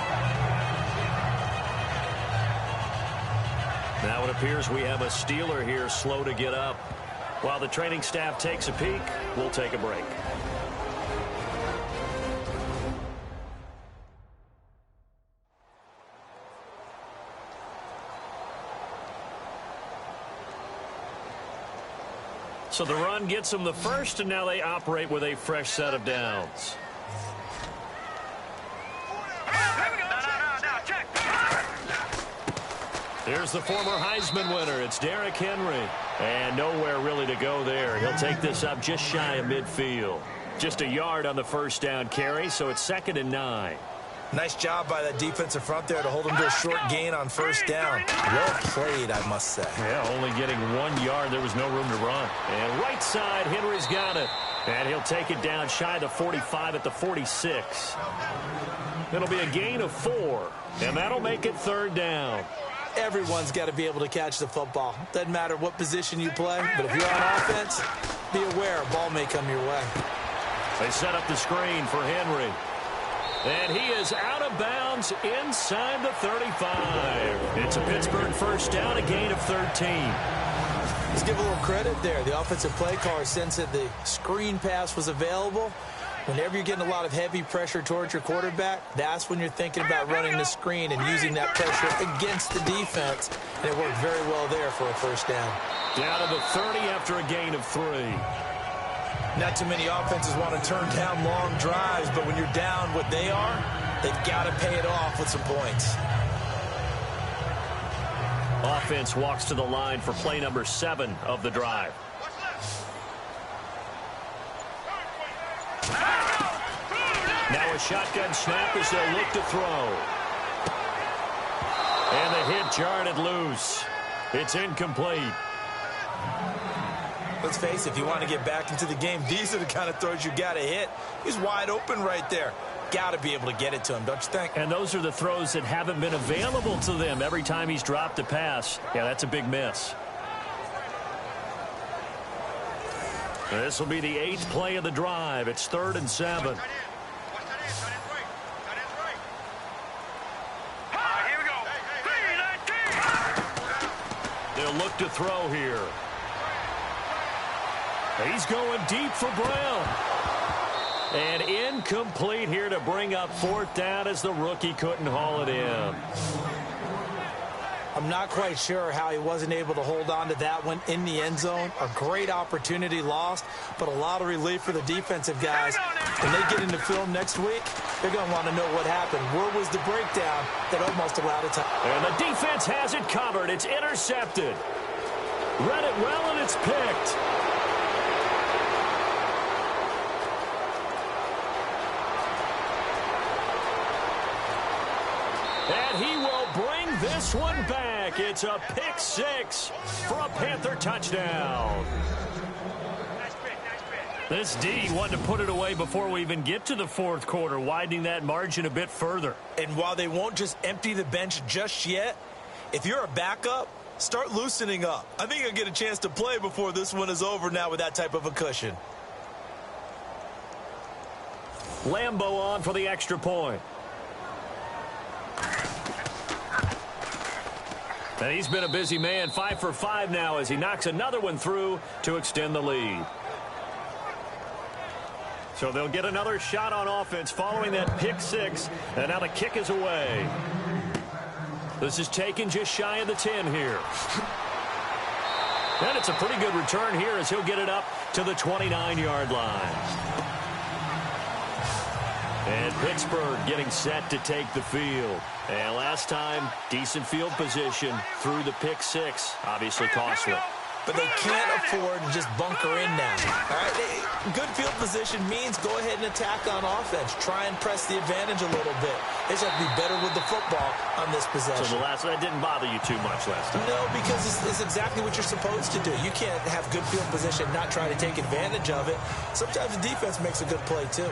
Now it appears we have a Steeler here slow to get up. While the training staff takes a peek, we'll take a break. So the run gets them the first, and now they operate with a fresh set of downs. Here's the former Heisman winner. It's Derrick Henry. And nowhere really to go there. He'll take this up just shy of midfield. Just a yard on the first down carry, so it's 2nd and 9. Nice job by that defensive front there to hold him to a short gain on first down. Well played, I must say. Yeah, only getting 1 yard. There was no room to run. And right side, Henry's got it. And he'll take it down shy of the 45 at the 46. It'll be a gain of 4. And that'll make it 3rd down. Everyone's got to be able to catch the football. Doesn't matter what position you play, but if you're on offense, be aware a ball may come your way. They set up the screen for Henry. And he is out of bounds inside the 35. It's a Pittsburgh first down, a gain of 13. Let's give a little credit there. The offensive play caller sensed that the screen pass was available. Whenever you're getting a lot of heavy pressure towards your quarterback, that's when you're thinking about running the screen and using that pressure against the defense. And it worked very well there for a first down. Down to the 30 after a gain of 3. Not too many offenses want to turn down long drives, but when you're down what they are, they've got to pay it off with some points. Offense walks to the line for play number 7 of the drive. Now a shotgun snap as they'll look to throw. And the hit jarred it loose. It's incomplete. Let's face it, if you want to get back into the game, these are the kind of throws you got to hit. He's wide open right there. Got to be able to get it to him, don't you think? And those are the throws that haven't been available to them every time he's dropped a pass. Yeah, that's a big miss. This will be the 8th play of the drive. It's 3rd and 7. They'll look to throw here. He's going deep for Brown. And incomplete here to bring up 4th down as the rookie couldn't haul it in. I'm not quite sure how he wasn't able to hold on to that one in the end zone. A great opportunity lost, but a lot of relief for the defensive guys. When they get into film next week, they're going to want to know what happened. Where was the breakdown that almost allowed it to... And the defense has it covered. It's intercepted. Read it well, and it's picked. And he will bring this one back. It's a pick 6 for a Panther touchdown. This D wanted to put it away before we even get to the 4th quarter, widening that margin a bit further. And while they won't just empty the bench just yet, if you're a backup, start loosening up. I think you'll get a chance to play before this one is over now with that type of a cushion. Lambeau on for the extra point. And he's been a busy man, 5 for 5 now as he knocks another one through to extend the lead. So they'll get another shot on offense following that pick 6, and now the kick is away. This is taken just shy of the 10 here. And it's a pretty good return here as he'll get it up to the 29-yard line. And Pittsburgh getting set to take the field. And last time, decent field position through the pick six. Obviously costly. But they can't afford to just bunker in now. All right, good field position means go ahead and attack on offense. Try and press the advantage a little bit. They just have to be better with the football on this possession. So that didn't bother you too much last time? No, because it's exactly what you're supposed to do. You can't have good field position, not try to take advantage of it. Sometimes the defense makes a good play, too.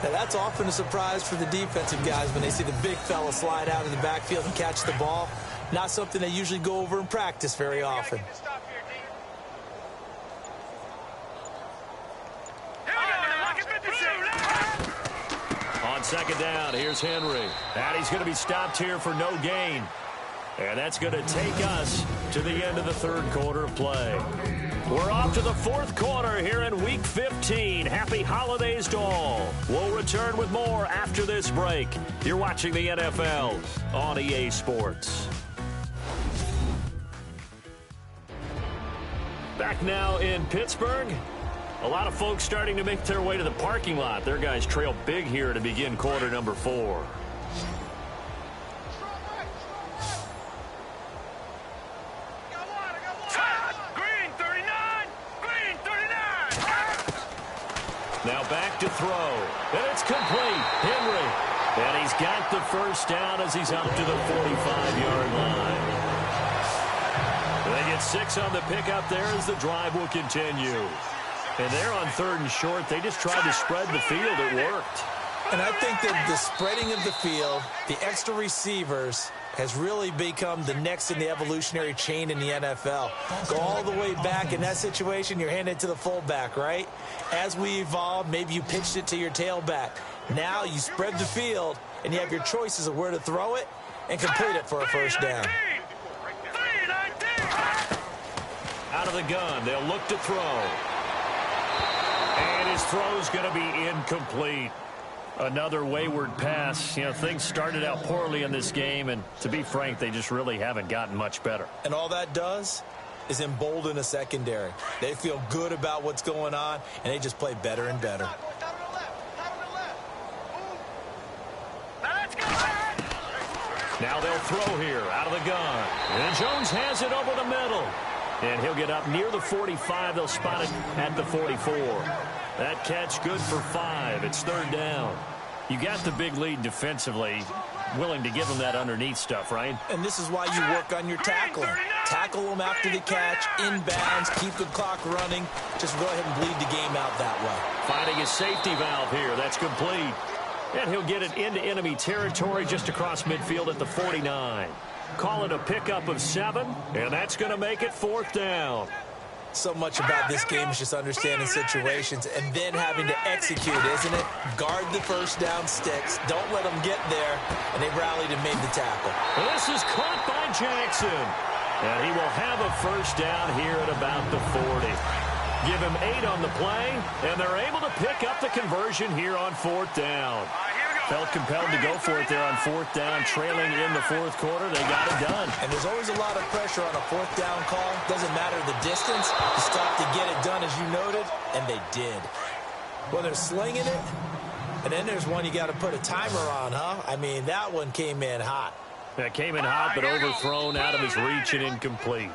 Now, that's often a surprise for the defensive guys when they see the big fella slide out of the backfield and catch the ball. Not something they usually go over in practice very often. On second down, here's Henry. And he's going to be stopped here for no gain. And that's going to take us to the end of the third quarter of play. We're off to the fourth quarter here in Week 15. Happy holidays to all. We'll return with more after this break. You're watching the NFL on EA Sports. Back now in Pittsburgh. A lot of folks starting to make their way to the parking lot. Their guys trail big here to begin quarter number 4. Now back to throw. And it's complete. Henry. And he's got the first down as he's up to the 45-yard line. They get 6 on the pickup there as the drive will continue. And they're on third and short. They just tried to spread the field. It worked. And I think that the spreading of the field, the extra receivers, has really become the next in the evolutionary chain in the NFL. Go all the way back in that situation, you're handed to the fullback, right? As we evolve, maybe you pitched it to your tailback. Now you spread the field, and you have your choices of where to throw it and complete it for a first down. Out of the gun, they'll look to throw. And his throw's going to be incomplete. Another wayward pass. You know, things started out poorly in this game, and to be frank, they just really haven't gotten much better. And all that does is embolden a secondary. They feel good about what's going on, and they just play better and better. Now they'll throw here out of the gun. And Jones has it over the middle. And he'll get up near the 45. They'll spot it at the 44. That catch good for 5. It's third down. You got the big lead defensively. Willing to give them that underneath stuff, right? And this is why you work on your tackling. Tackle them after the catch, inbounds, keep the clock running. Just go ahead and bleed the game out that way. Finding his safety valve here. That's complete. And he'll get it into enemy territory just across midfield at the 49. Call it a pickup of 7, and that's going to make it fourth down. So much about this game is just understanding situations and then having to execute, isn't it? Guard the first down sticks. Don't let them get there. And they rallied and made the tackle. This is caught by Jackson. And he will have a first down here at about the 40. Give him 8 on the play, and they're able to pick up the conversion here on fourth down. Felt compelled to go for it there on fourth down, trailing in the fourth quarter. They got it done. And there's always a lot of pressure on a fourth down call. Doesn't matter the distance. You stop to get it done, as you noted, and they did. Well, they're slinging it, and then there's one you got to put a timer on, huh? I mean, that one came in hot. That came in hot, but overthrown out of his reach and incomplete.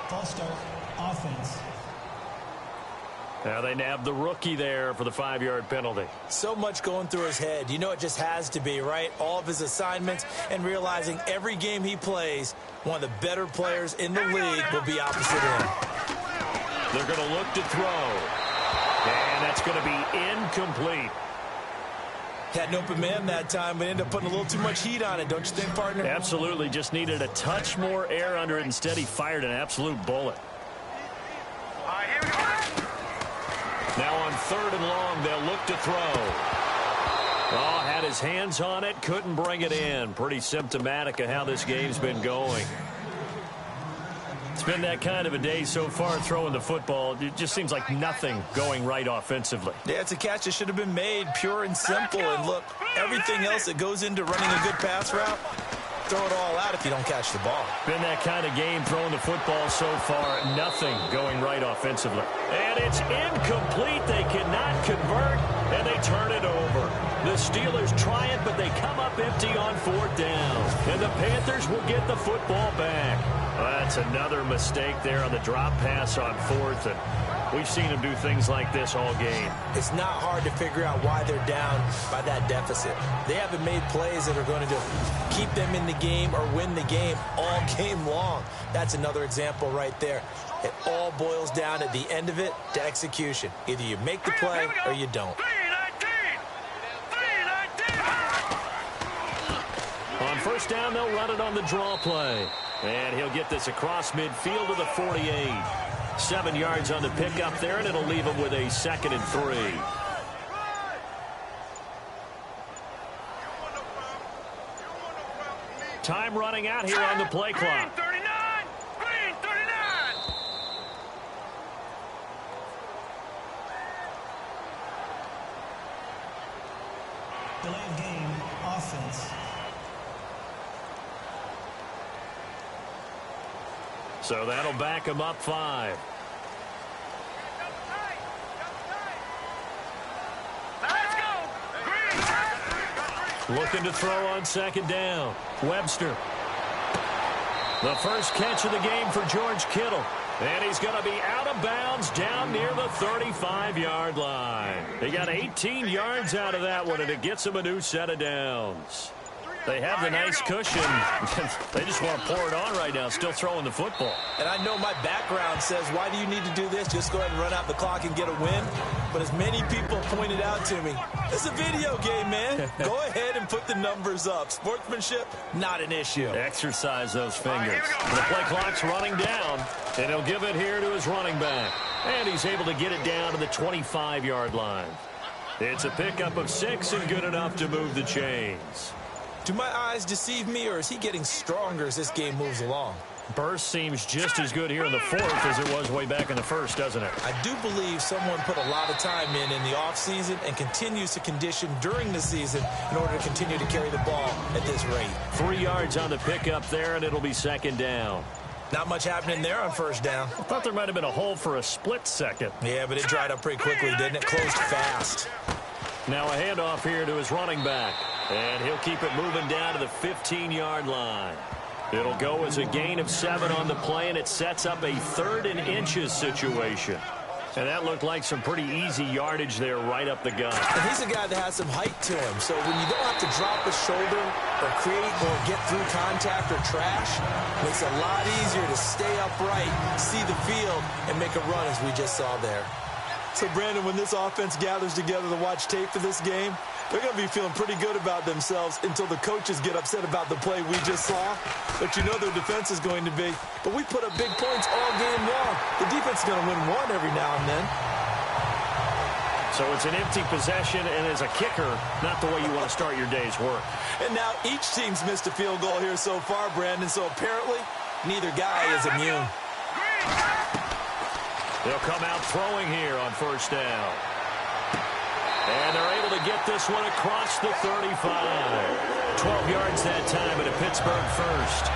False start, offense. Now they nabbed the rookie there for the 5-yard penalty. So much going through his head. You know it just has to be, right? All of his assignments and realizing every game he plays, one of the better players in the league will be opposite him. They're going to look to throw. And that's going to be incomplete. Had an open man that time, but ended up putting a little too much heat on it, don't you think, partner? Absolutely. Just needed a touch more air under it. Instead, he fired an absolute bullet. Now on third and long, they'll look to throw. Oh, had his hands on it, couldn't bring it in. Pretty symptomatic of how this game's been going. It's been that kind of a day so far throwing the football. It just seems like nothing going right offensively. Yeah, it's a catch that should have been made, pure and simple. And look, everything else that goes into running a good pass route, throw it all out if you don't catch the ball. Been that kind of game throwing the football so far. Nothing going right offensively. And it's incomplete. They cannot convert, and they turn it over. The Steelers try it, but they come up empty on 4th down. And the Panthers will get the football back. That's another mistake there on the drop pass on 4th. And we've seen them do things like this all game. It's not hard to figure out why they're down by that deficit. They haven't made plays that are going to keep them in the game or win the game all game long. That's another example right there. It all boils down at the end of it to execution. Either you make the play or you don't. On 1st down, they'll run it on the draw play. And he'll get this across midfield to the 48. 7 yards on the pickup there, and it'll leave him with a 2nd and 3. Time running out here on the play clock. Green 39. Delay of game, offense. So that'll back him up 5. Looking to throw on 2nd down. Webster. The first catch of the game for George Kittle. And he's going to be out of bounds down near the 35-yard line. He got 18 yards out of that one, and it gets him a new set of downs. They have the nice cushion. They just want to pour it on right now, still throwing the football. And I know my background says, why do you need to do this? Just go ahead and run out the clock and get a win. But as many people pointed out to me, it's a video game, man. Go ahead and put the numbers up. Sportsmanship, not an issue. Exercise those fingers. The play clock's running down, and he'll give it here to his running back. And he's able to get it down to the 25-yard line. It's a pickup of 6 and good enough to move the chains. Do my eyes deceive me, or is he getting stronger as this game moves along? Burst seems just as good here in the 4th as it was way back in the 1st, doesn't it? I do believe someone put a lot of time in the offseason and continues to condition during the season in order to continue to carry the ball at this rate. 3 yards on the pickup there, and it'll be 2nd down. Not much happening there on 1st down. I thought there might have been a hole for a split second. Yeah, but it dried up pretty quickly, didn't it? Closed fast. Now a handoff here to his running back. And he'll keep it moving down to the 15-yard line. It'll go as a gain of 7 on the play, and it sets up a 3rd and inches situation. And that looked like some pretty easy yardage there right up the gut. And he's a guy that has some height to him. So when you don't have to drop a shoulder or create or get through contact or trash, it makes it a lot easier to stay upright, see the field, and make a run as we just saw there. So, Brandon, when this offense gathers together to watch tape for this game, they're going to be feeling pretty good about themselves until the coaches get upset about the play we just saw. But you know their defense is going to be. But we put up big points all game long. The defense is going to win one every now and then. So it's an empty possession, and as a kicker, not the way you want to start your day's work. And now each team's missed a field goal here so far, Brandon. So apparently, neither guy is immune. They'll come out throwing here on 1st down. And they're able to get this one across the 35. 12 yards that time at a Pittsburgh first.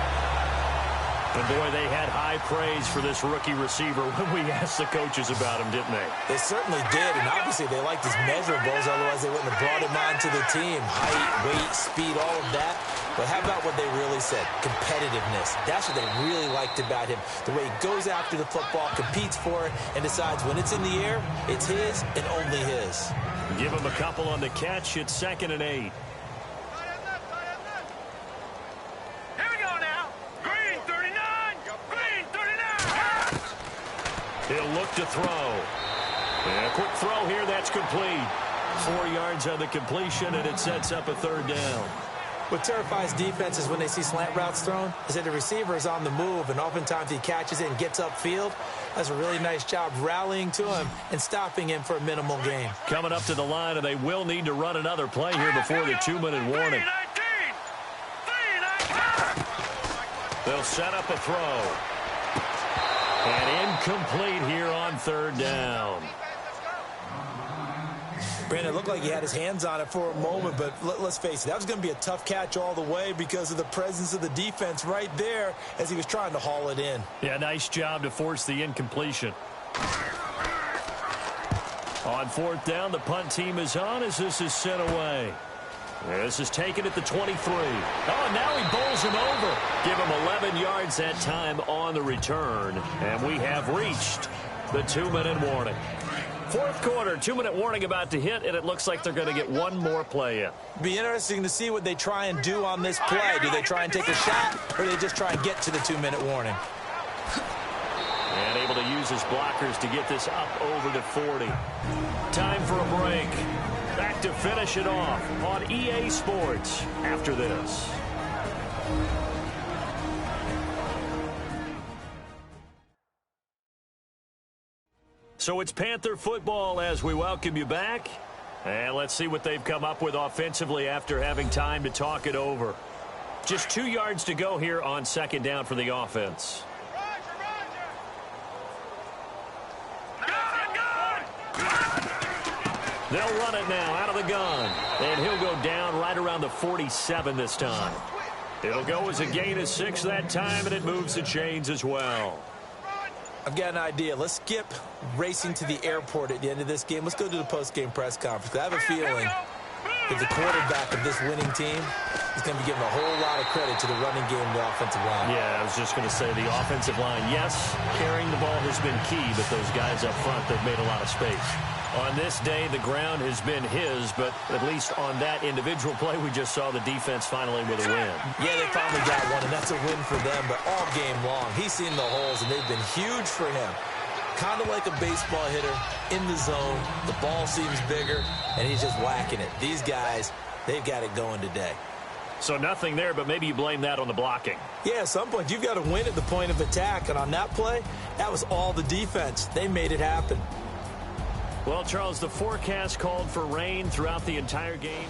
And, boy, they had high praise for this rookie receiver when we asked the coaches about him, didn't they? They certainly did, and obviously they liked his measurables, otherwise they wouldn't have brought him onto the team. Height, weight, speed, all of that. But how about what they really said? Competitiveness. That's what they really liked about him. The way he goes after the football, competes for it, and decides when it's in the air, it's his and only his. Give him a couple on the catch. It's 2nd and 8. He'll look to throw. And a quick throw here. That's complete. 4 yards on the completion, and it sets up a 3rd down. What terrifies defenses when they see slant routes thrown is that the receiver is on the move, and oftentimes he catches it and gets upfield. Does a really nice job rallying to him and stopping him for a minimal gain. Coming up to the line, and they will need to run another play here before the 2-minute warning. They'll set up a throw. And incomplete here on 3rd down. Brandon, it looked like he had his hands on it for a moment, but let's face it, that was going to be a tough catch all the way because of the presence of the defense right there as he was trying to haul it in. Yeah, nice job to force the incompletion. On fourth down, the punt team is on as this is sent away. This is taken at the 23. Oh, now he bowls him over. Give him 11 yards that time on the return. And we have reached the 2-minute warning. Fourth quarter, 2-minute warning about to hit, and it looks like they're going to get one more play in. Be interesting to see what they try and do on this play. Do they try and take a shot, or do they just try and get to the 2-minute warning? And able to use his blockers to get this up over to 40. Time for a break. Back to finish it off on EA Sports after this. So it's Panther football as we welcome you back. And let's see what they've come up with offensively after having time to talk it over. Just 2 yards to go here on second down for the offense. They'll run it now out of the gun. And he'll go down right around the 47 this time. It'll go as a gain of 6 that time, and it moves the chains as well. I've got an idea. Let's skip racing to the airport at the end of this game. Let's go to the post-game press conference. I have a feeling that the quarterback of this winning team is going to be giving a whole lot of credit to the running game and the offensive line. Yeah, I was just going to say the offensive line, yes, carrying the ball has been key, but those guys up front, they've made a lot of space. On this day, the ground has been his, but at least on that individual play, we just saw the defense finally with a win. Yeah, they finally got one, and that's a win for them, but all game long, he's seen the holes, and they've been huge for him. Kind of like a baseball hitter in the zone. The ball seems bigger, and he's just whacking it. These guys, they've got it going today. So nothing there, but maybe you blame that on the blocking. Yeah, at some point, you've got to win at the point of attack, and on that play, that was all the defense. They made it happen. Well, Charles, the forecast called for rain throughout the entire game.